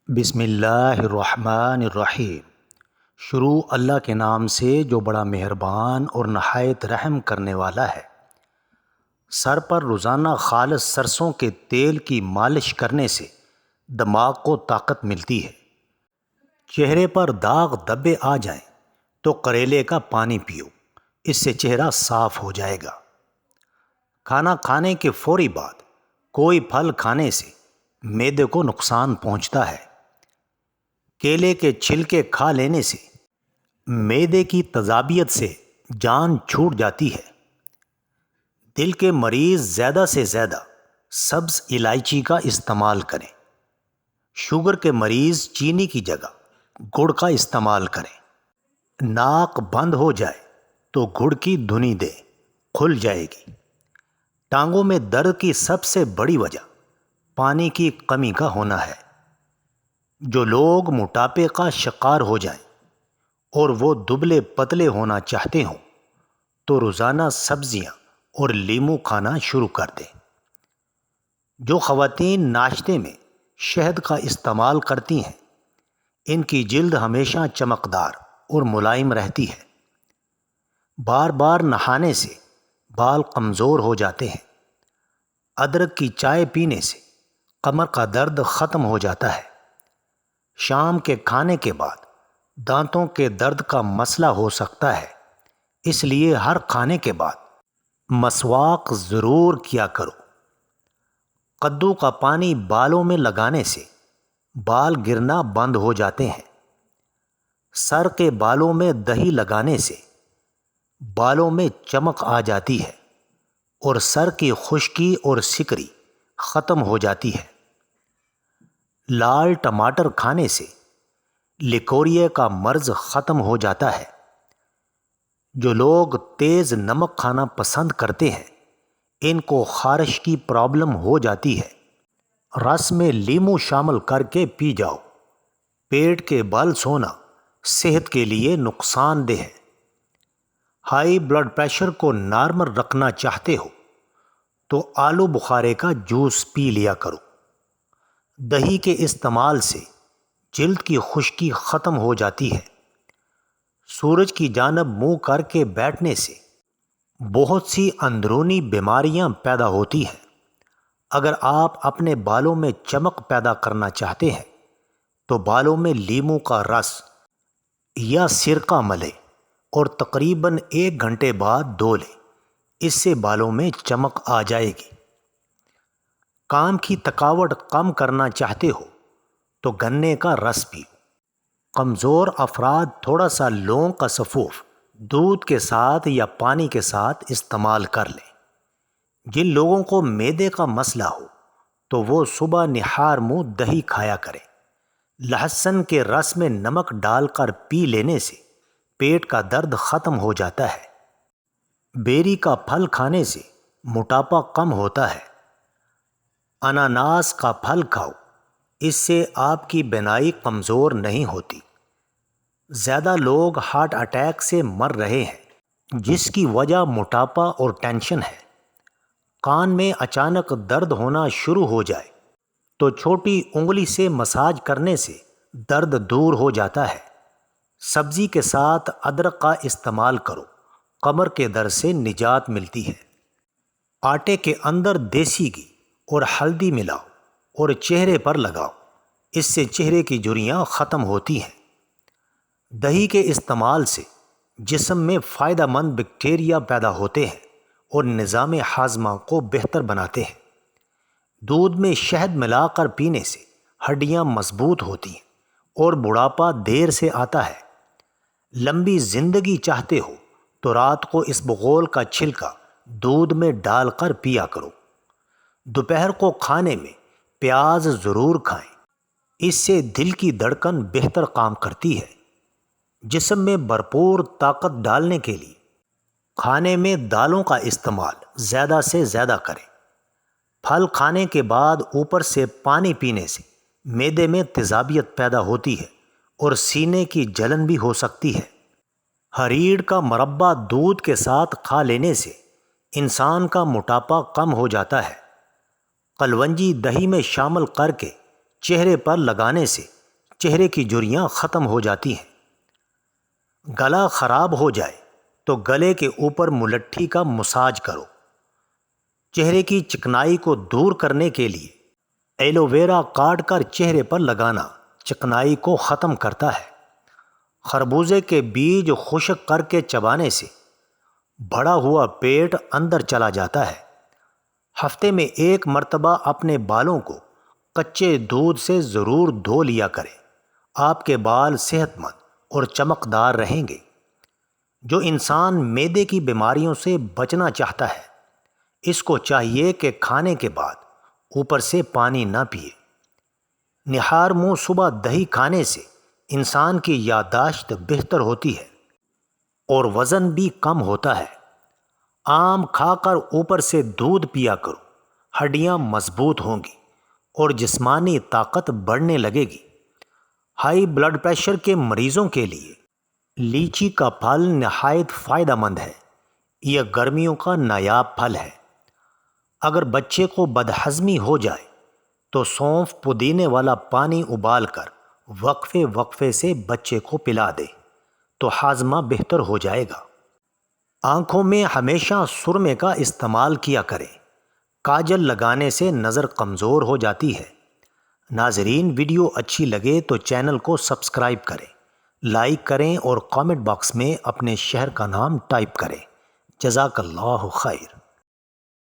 بسم اللہ الرحمن الرحیم۔ شروع اللہ کے نام سے جو بڑا مہربان اور نہایت رحم کرنے والا ہے۔ سر پر روزانہ خالص سرسوں کے تیل کی مالش کرنے سے دماغ کو طاقت ملتی ہے۔ چہرے پر داغ دبے آ جائیں تو کریلے کا پانی پیو، اس سے چہرہ صاف ہو جائے گا۔ کھانا کھانے کے فوری بعد کوئی پھل کھانے سے معدے کو نقصان پہنچتا ہے۔ کیلے کے چھلکے کھا لینے سے معدے کی تیزابیت سے جان چھوٹ جاتی ہے۔ دل کے مریض زیادہ سے زیادہ سبز الائچی کا استعمال کریں۔ شوگر کے مریض چینی کی جگہ گڑ کا استعمال کریں۔ ناک بند ہو جائے تو گڑ کی دھنی دیں، کھل جائے گی۔ ٹانگوں میں درد کی سب سے بڑی وجہ پانی کی کمی کا ہونا ہے۔ جو لوگ موٹاپے کا شکار ہو جائیں اور وہ دبلے پتلے ہونا چاہتے ہوں تو روزانہ سبزیاں اور لیموں کھانا شروع کر دیں۔ جو خواتین ناشتے میں شہد کا استعمال کرتی ہیں ان کی جلد ہمیشہ چمکدار اور ملائم رہتی ہے۔ بار بار نہانے سے بال کمزور ہو جاتے ہیں۔ ادرک کی چائے پینے سے کمر کا درد ختم ہو جاتا ہے۔ شام کے کھانے کے بعد دانتوں کے درد کا مسئلہ ہو سکتا ہے، اس لیے ہر کھانے کے بعد مسواک ضرور کیا کرو۔ کدو کا پانی بالوں میں لگانے سے بال گرنا بند ہو جاتے ہیں۔ سر کے بالوں میں دہی لگانے سے بالوں میں چمک آ جاتی ہے اور سر کی خشکی اور سکری ختم ہو جاتی ہے۔ لال ٹماٹر کھانے سے لیکوریا کا مرض ختم ہو جاتا ہے۔ جو لوگ تیز نمک کھانا پسند کرتے ہیں ان کو خارش کی پرابلم ہو جاتی ہے۔ رس میں لیموں شامل کر کے پی جاؤ۔ پیٹ کے بل سونا صحت کے لیے نقصان دہ ہے۔ ہائی بلڈ پریشر کو نارمل رکھنا چاہتے ہو تو آلو بخارے کا جوس پی لیا کرو۔ دہی کے استعمال سے جلد کی خشکی ختم ہو جاتی ہے۔ سورج کی جانب منہ کر کے بیٹھنے سے بہت سی اندرونی بیماریاں پیدا ہوتی ہیں۔ اگر آپ اپنے بالوں میں چمک پیدا کرنا چاہتے ہیں تو بالوں میں لیموں کا رس یا سرکہ ملیں اور تقریباً 1 گھنٹے بعد دھو لیں، اس سے بالوں میں چمک آ جائے گی۔ کام کی تھکاوٹ کم کرنا چاہتے ہو تو گنے کا رس پیو۔ کمزور افراد تھوڑا سا لونگ کا سفوف دودھ کے ساتھ یا پانی کے ساتھ استعمال کر لیں۔ جن لوگوں کو معدے کا مسئلہ ہو تو وہ صبح نہار منہ دہی کھایا کریں۔ لہسن کے رس میں نمک ڈال کر پی لینے سے پیٹ کا درد ختم ہو جاتا ہے۔ بیری کا پھل کھانے سے موٹاپا کم ہوتا ہے۔ اناناس کا پھل کھاؤ، اس سے آپ کی بینائی کمزور نہیں ہوتی۔ زیادہ لوگ ہارٹ اٹیک سے مر رہے ہیں جس کی وجہ موٹاپا اور ٹینشن ہے۔ کان میں اچانک درد ہونا شروع ہو جائے تو چھوٹی انگلی سے مساج کرنے سے درد دور ہو جاتا ہے۔ سبزی کے ساتھ ادرک کا استعمال کرو، کمر کے درد سے نجات ملتی ہے۔ آٹے کے اندر دیسی گھی اور ہلدی ملاؤ اور چہرے پر لگاؤ، اس سے چہرے کی جھریاں ختم ہوتی ہیں۔ دہی کے استعمال سے جسم میں فائدہ مند بیکٹیریا پیدا ہوتے ہیں اور نظام ہاضمہ کو بہتر بناتے ہیں۔ دودھ میں شہد ملا کر پینے سے ہڈیاں مضبوط ہوتی ہیں اور بڑھاپا دیر سے آتا ہے۔ لمبی زندگی چاہتے ہو تو رات کو اسبغول کا چھلکا دودھ میں ڈال کر پیا کرو۔ دوپہر کو کھانے میں پیاز ضرور کھائیں، اس سے دل کی دھڑکن بہتر کام کرتی ہے۔ جسم میں بھرپور طاقت ڈالنے کے لیے کھانے میں دالوں کا استعمال زیادہ سے زیادہ کریں۔ پھل کھانے کے بعد اوپر سے پانی پینے سے معدے میں تیزابیت پیدا ہوتی ہے اور سینے کی جلن بھی ہو سکتی ہے۔ ہریڑ کا مربع دودھ کے ساتھ کھا لینے سے انسان کا موٹاپا کم ہو جاتا ہے۔ کلونجی دہی میں شامل کر کے چہرے پر لگانے سے چہرے کی جھریاں ختم ہو جاتی ہیں۔ گلا خراب ہو جائے تو گلے کے اوپر ملٹھی کا مساج کرو۔ چہرے کی چکنائی کو دور کرنے کے لیے ایلو ویرا کاٹ کر چہرے پر لگانا چکنائی کو ختم کرتا ہے۔ خربوزے کے بیج خشک کر کے چبانے سے بڑا ہوا پیٹ اندر چلا جاتا ہے۔ ہفتے میں 1 مرتبہ اپنے بالوں کو کچے دودھ سے ضرور دھو لیا کریں۔ آپ کے بال صحت مند اور چمکدار رہیں گے۔ جو انسان معدے کی بیماریوں سے بچنا چاہتا ہے اس کو چاہیے کہ کھانے کے بعد اوپر سے پانی نہ پیے۔ نہار منہ صبح دہی کھانے سے انسان کی یادداشت بہتر ہوتی ہے اور وزن بھی کم ہوتا ہے۔ آم کھا کر اوپر سے دودھ پیا کرو، ہڈیاں مضبوط ہوں گی اور جسمانی طاقت بڑھنے لگے گی۔ ہائی بلڈ پریشر کے مریضوں کے لیے لیچی کا پھل نہایت فائدہ مند ہے۔ یہ گرمیوں کا نایاب پھل ہے۔ اگر بچے کو بدہضمی ہو جائے تو سونف پودینے والا پانی ابال کر وقفے وقفے سے بچے کو پلا دے تو ہاضمہ بہتر ہو جائے گا۔ آنکھوں میں ہمیشہ سرمے کا استعمال کیا کریں۔ کاجل لگانے سے نظر کمزور ہو جاتی ہے۔ ناظرین، ویڈیو اچھی لگے تو چینل کو سبسکرائب کریں، لائک کریں اور کامنٹ باکس میں اپنے شہر کا نام ٹائپ کریں۔ جزاک اللہ خیر۔